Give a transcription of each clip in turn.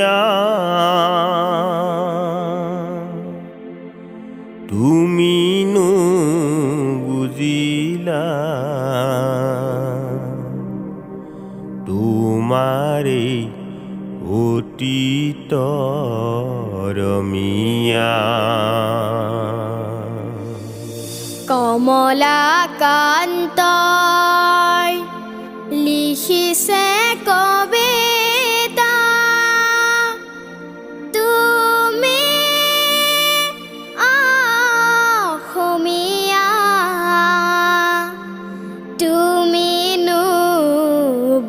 অসমীয়া তুমিনো বুজিলা তোমাৰে অতীতৰ মিয়া কমলাকান্তই লিখিছে কবিতা তুমি অসমীয়া তুমিনো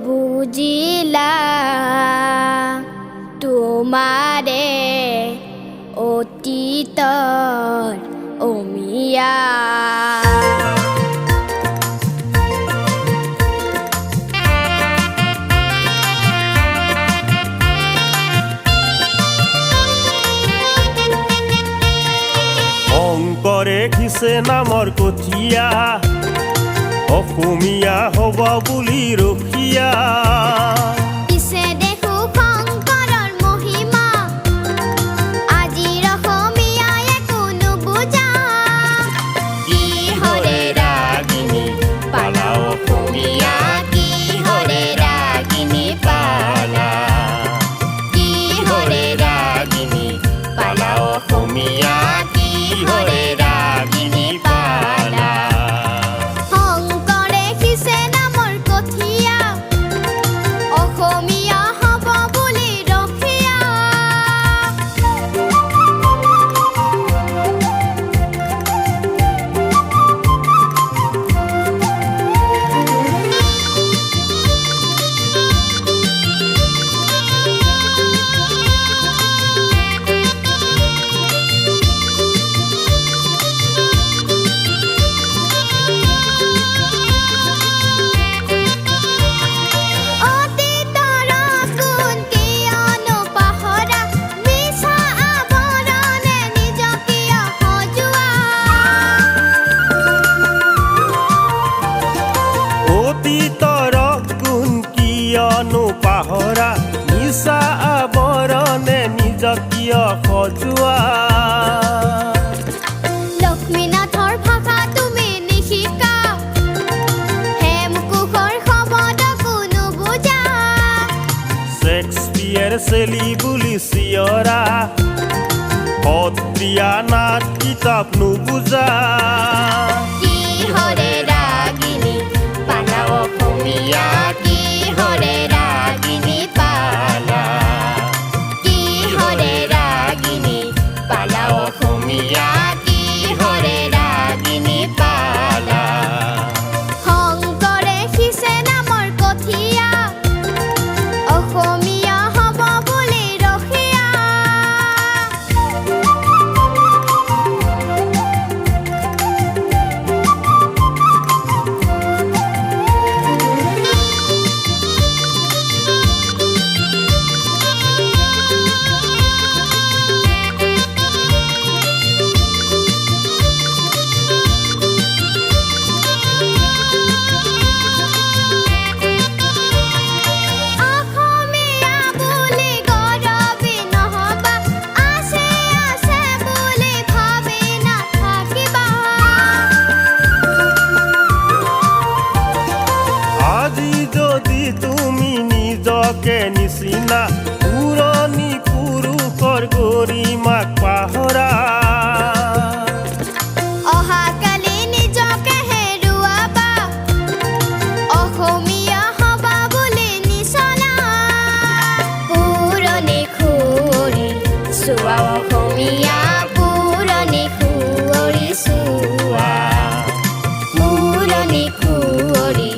বুজিলা তোমাৰে অতীতৰ অমিয়া শংকৰে খিছে নামৰ কঠীয়া অসমীয়া হ'ব বুলি ৰখীয়া পিছে দেখো শংকৰৰ মহিমা আজিৰ অসমীয়াই একো নুবুজা কিহৰে ৰাগিনী পালা অসমীয়া কিহৰে ৰাগিনী পালা কিহৰে ৰাগিনী পালা অসমীয়া কিহৰে ৰাগিনী পালা শংকৰে খিছে নামৰ কঠীয়া অসমীয়া হ'ব বুলি ৰখীয়া অতীতৰ গুণ কিয়নো পাহৰা মিছা আৱৰণে নিজক কিয় সজোৱা অতীতৰ গুণ কিয়নো পাহৰা মিছা আৱৰণে নিজক কিয় সজোৱা লক্ষ্মীনাথৰ ভাষা তুমি নিশিকা হেমকোষৰ শব্দ কোনো বুজা শেক্সপিয়েৰ চেলি বুলি চিঞৰা সত্ৰীয়া নাট কিতাপ নুবুজা কিহৰে ৰাগিনী পালা অসমীয়া কিহৰে ৰাগিনী পালা কিহৰে ৰাগিনী পালা অসমীয়া কিহৰে ৰাগিনী পালা শংকৰে খিছে নামৰ কঠীয়া অসমীয়া হ'ব বুলি ৰখীয়া অসমীয়া বুলি গৌৰৱী নহবা আছে আছে বুলি ভাবি নাথাকিবা আজি যদি তুমি নিজকে নিচিনা পুৰণি পুৰুষৰ গৰিমাক পাহৰা অহাকালি নিজকে হেৰুৱাবা অসমীয়া হবা বুলি নিচলা পুৰণি খুৰী চোৱা অসমীয়া পুৰণি খুৰী চোৱা পুৰণি খুৰী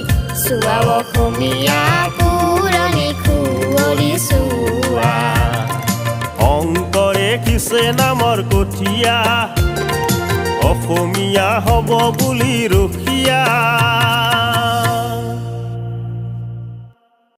চোৱা অসমীয়া পুৰণি খুৰী চোৱা শংকৰে খিছে নামৰ কঠীয়া অসমীয়া হ'ব বুলি ৰখীয়া